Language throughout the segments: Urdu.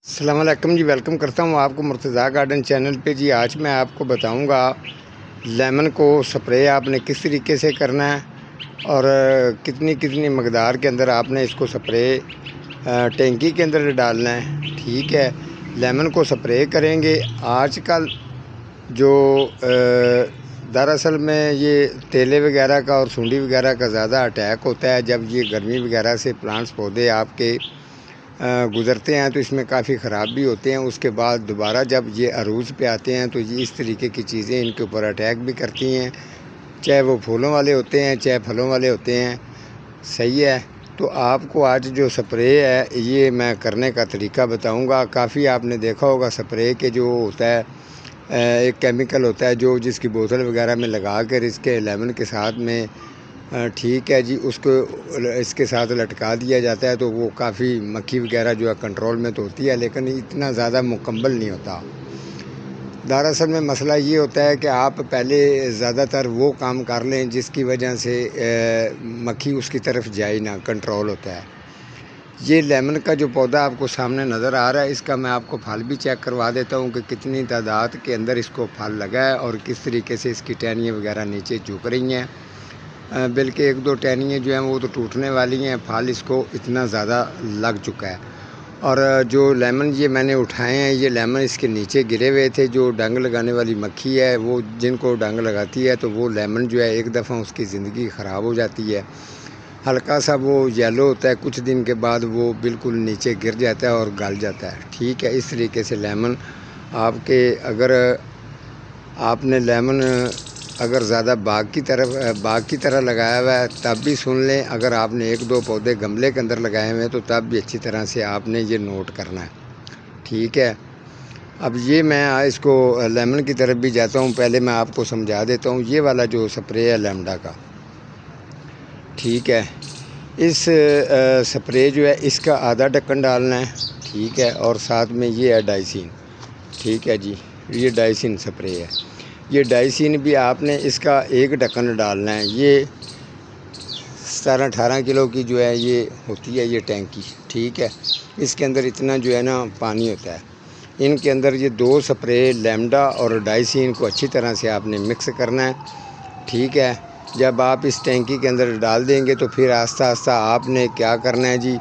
السلام علیکم جی، ویلکم کرتا ہوں آپ کو مرتضیٰ گارڈن چینل پہ جی۔ آج میں آپ کو بتاؤں گا لیمن کو سپرے آپ نے کس طریقے سے کرنا ہے اور کتنی مقدار کے اندر آپ نے اس کو سپرے ٹینکی کے اندر ڈالنا ہے۔ ٹھیک ہے، لیمن کو سپرے کریں گے۔ آج کل جو دراصل میں یہ تیلے وغیرہ کا اور سونڈی وغیرہ کا زیادہ اٹیک ہوتا ہے جب یہ گرمی وغیرہ سے پلانٹس پودے آپ کے گزرتے ہیں تو اس میں کافی خراب بھی ہوتے ہیں۔ اس کے بعد دوبارہ جب یہ عروج پہ آتے ہیں تو یہ اس طریقے کی چیزیں ان کے اوپر اٹیک بھی کرتی ہیں، چاہے وہ پھولوں والے ہوتے ہیں چاہے پھلوں والے ہوتے ہیں۔ صحیح ہے، تو آپ کو آج جو سپرے ہے یہ میں کرنے کا طریقہ بتاؤں گا۔ کافی آپ نے دیکھا ہوگا سپرے کے جو ہوتا ہے ایک کیمیکل ہوتا ہے جو جس کی بوتل وغیرہ میں لگا کر اس کے لیمن کے ساتھ میں ٹھیک ہے جی اس کو اس کے ساتھ لٹکا دیا جاتا ہے، تو وہ کافی مکھی وغیرہ جو ہے کنٹرول میں تو ہوتی ہے لیکن اتنا زیادہ مکمل نہیں ہوتا۔ دراصل میں مسئلہ یہ ہوتا ہے کہ آپ پہلے زیادہ تر وہ کام کر لیں جس کی وجہ سے مکھی اس کی طرف جائے نہ، کنٹرول ہوتا ہے۔ یہ لیمن کا جو پودا آپ کو سامنے نظر آ رہا ہے اس کا میں آپ کو پھل بھی چیک کروا دیتا ہوں کہ کتنی تعداد کے اندر اس کو پھل لگا ہے اور کس طریقے سے اس کی ٹہنیاں وغیرہ نیچے جھک رہی ہیں۔ بلکہ ایک دو ٹہنیاں جو ہیں وہ تو ٹوٹنے والی ہیں، پھل اس کو اتنا زیادہ لگ چکا ہے۔ اور جو لیمن یہ میں نے اٹھائے ہیں یہ لیمن اس کے نیچے گرے ہوئے تھے۔ جو ڈنگ لگانے والی مکھی ہے وہ جن کو ڈنگ لگاتی ہے تو وہ لیمن جو ہے ایک دفعہ اس کی زندگی خراب ہو جاتی ہے، ہلکا سا وہ یلو ہوتا ہے، کچھ دن کے بعد وہ بالکل نیچے گر جاتا ہے اور گل جاتا ہے۔ ٹھیک ہے، اس طریقے سے لیمن آپ کے اگر آپ نے لیمن اگر زیادہ باغ کی طرح لگایا ہوا ہے تب بھی سن لیں، اگر آپ نے ایک دو پودے گملے کے اندر لگائے ہوئے ہیں تو تب بھی اچھی طرح سے آپ نے یہ نوٹ کرنا ہے۔ ٹھیک ہے، اب یہ میں اس کو لیمن کی طرف بھی جاتا ہوں، پہلے میں آپ کو سمجھا دیتا ہوں یہ والا جو سپرے ہے لیمڈا کا۔ ٹھیک ہے، اس سپرے جو ہے اس کا آدھا ڈھکن ڈالنا ہے۔ ٹھیک ہے، اور ساتھ میں یہ ہے ڈائسین۔ ٹھیک ہے جی، یہ ڈائسین سپرے ہے۔ یہ ڈائسین بھی آپ نے اس کا ایک ڈھکن ڈالنا ہے۔ یہ 17-18 کلو کی جو ہے یہ ہوتی ہے یہ ٹینکی۔ ٹھیک ہے، اس کے اندر اتنا جو ہے نا پانی ہوتا ہے۔ ان کے اندر یہ دو سپرے لیمڈا اور ڈائسین کو اچھی طرح سے آپ نے مکس کرنا ہے۔ ٹھیک ہے، جب آپ اس ٹینکی کے اندر ڈال دیں گے تو پھر آہستہ آہستہ آپ نے کیا کرنا ہے جی،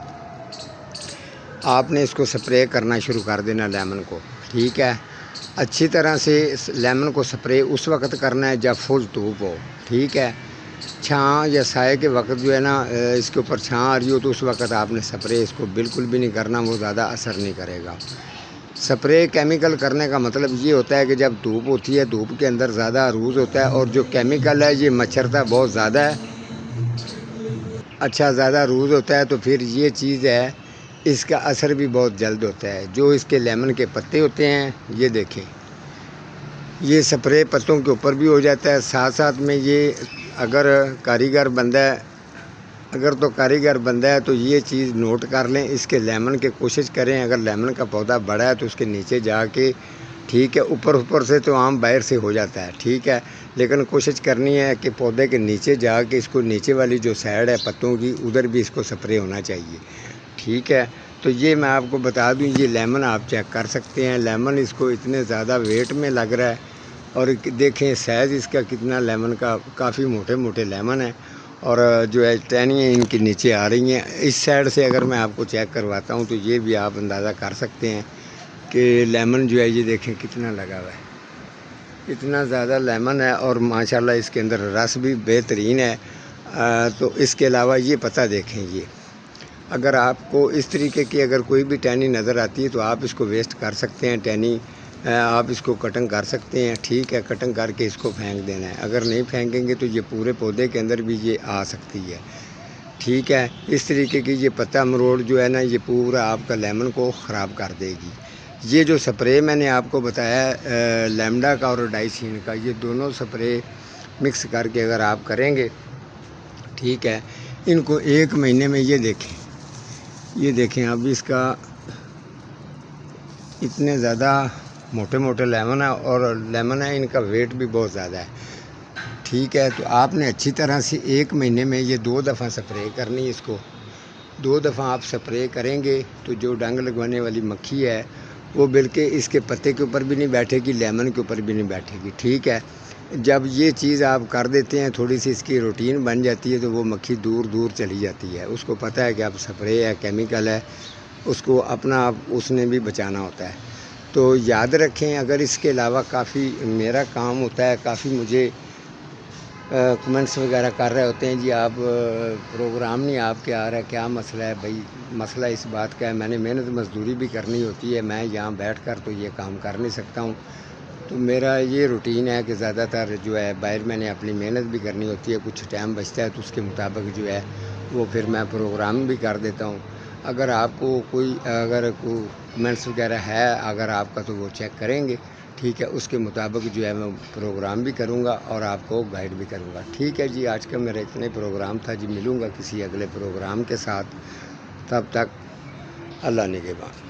آپ نے اس کو سپرے کرنا شروع کر دینا لیمن کو۔ ٹھیک ہے، اچھی طرح سے لیمن کو سپرے اس وقت کرنا ہے جب فل دھوپ ہو۔ ٹھیک ہے، چھاں یا سائے کے وقت جو ہے نا اس کے اوپر چھاں آ رہی ہو تو اس وقت آپ نے سپرے اس کو بالکل بھی نہیں کرنا، وہ زیادہ اثر نہیں کرے گا۔ سپرے کیمیکل کرنے کا مطلب یہ ہوتا ہے کہ جب دھوپ ہوتی ہے دھوپ کے اندر زیادہ عروج ہوتا ہے اور جو کیمیکل ہے یہ مچھرتا بہت زیادہ ہے، اچھا زیادہ عروج ہوتا ہے تو پھر یہ چیز ہے اس کا اثر بھی بہت جلد ہوتا ہے۔ جو اس کے لیمن کے پتے ہوتے ہیں یہ دیکھیں، یہ سپرے پتوں کے اوپر بھی ہو جاتا ہے، ساتھ ساتھ میں یہ اگر کاریگر بندہ ہے تو یہ چیز نوٹ کر لیں، اس کے لیمن کے کوشش کریں، اگر لیمن کا پودا بڑا ہے تو اس کے نیچے جا کے ٹھیک ہے، اوپر سے تو عام باہر سے ہو جاتا ہے۔ ٹھیک ہے، لیکن کوشش کرنی ہے کہ پودے کے نیچے جا کے اس کو نیچے والی جو سائڈ ہے پتوں کی ادھر بھی اس کو سپرے ہونا چاہیے۔ ٹھیک ہے، تو یہ میں آپ کو بتا دوں یہ لیمن آپ چیک کر سکتے ہیں۔ لیمن اس کو اتنے زیادہ ویٹ میں لگ رہا ہے اور دیکھیں سائز اس کا کتنا، لیمن کا کافی موٹے لیمن ہے اور جو ہے ٹہنیاں ان کے نیچے آ رہی ہیں۔ اس سائڈ سے اگر میں آپ کو چیک کرواتا ہوں تو یہ بھی آپ اندازہ کر سکتے ہیں کہ لیمن جو ہے یہ دیکھیں کتنا لگا ہوا ہے، اتنا زیادہ لیمن ہے اور ماشاءاللہ اس کے اندر رس بھی بہترین ہے۔ تو اس کے علاوہ یہ پتہ دیکھیں، یہ اگر آپ کو اس طریقے کی اگر کوئی بھی ٹہنی نظر آتی ہے تو آپ اس کو ویسٹ کر سکتے ہیں، ٹہنی آپ اس کو کٹنگ کر سکتے ہیں۔ ٹھیک ہے، کٹنگ کر کے اس کو پھینک دینا ہے، اگر نہیں پھینکیں گے تو یہ پورے پودے کے اندر بھی یہ آ سکتی ہے۔ ٹھیک ہے، اس طریقے کی یہ پتہ مروڑ جو ہے نا یہ پورا آپ کا لیمن کو خراب کر دے گی۔ یہ جو سپرے میں نے آپ کو بتایا لیمڈا کا اور ڈائسین کا، یہ دونوں سپرے مکس کر کے اگر آپ کریں گے ٹھیک ہے، ان کو ایک مہینے میں یہ دیکھیں اب اس کا اتنے زیادہ موٹے لیمن ہے اور لیمن ہے ان کا ویٹ بھی بہت زیادہ ہے۔ ٹھیک ہے، تو آپ نے اچھی طرح سے ایک مہینے میں یہ 2 دفعہ سپرے کرنی اس کو 2 دفعہ آپ سپرے کریں گے تو جو ڈنگ لگوانے والی مکھی ہے وہ بلکہ اس کے پتے کے اوپر بھی نہیں بیٹھے گی، لیمن کے اوپر بھی نہیں بیٹھے گی، ٹھیک ہے۔ جب یہ چیز آپ کر دیتے ہیں، تھوڑی سی اس کی روٹین بن جاتی ہے تو وہ مکھی دور دور چلی جاتی ہے، اس کو پتہ ہے کہ اب سپرے ہے، کیمیکل ہے، اس کو اپنا آپ اس نے بھی بچانا ہوتا ہے۔ تو یاد رکھیں، اگر اس کے علاوہ کافی میرا کام ہوتا ہے، کافی مجھے کمنٹس وغیرہ کر رہے ہوتے ہیں، جی آپ پروگرام نہیں آپ کے آ رہا ہے، کیا مسئلہ ہے بھائی؟ مسئلہ اس بات کا ہے، میں نے محنت مزدوری بھی کرنی ہوتی ہے، میں یہاں بیٹھ کر تو یہ کام کر نہیں سکتا ہوں۔ تو میرا یہ روٹین ہے کہ زیادہ تر جو ہے باہر میں نے اپنی محنت بھی کرنی ہوتی ہے، کچھ ٹائم بچتا ہے تو اس کے مطابق جو ہے وہ پھر میں پروگرام بھی کر دیتا ہوں۔ اگر آپ کو کوئی کمنٹس وغیرہ ہے اگر آپ کا تو وہ چیک کریں گے، ٹھیک ہے، اس کے مطابق جو ہے میں پروگرام بھی کروں گا اور آپ کو گائیڈ بھی کروں گا، ٹھیک ہے جی۔ آج کا میرا اتنے پروگرام تھا جی، ملوں گا کسی اگلے پروگرام کے ساتھ، تب تک اللہ نگہبان۔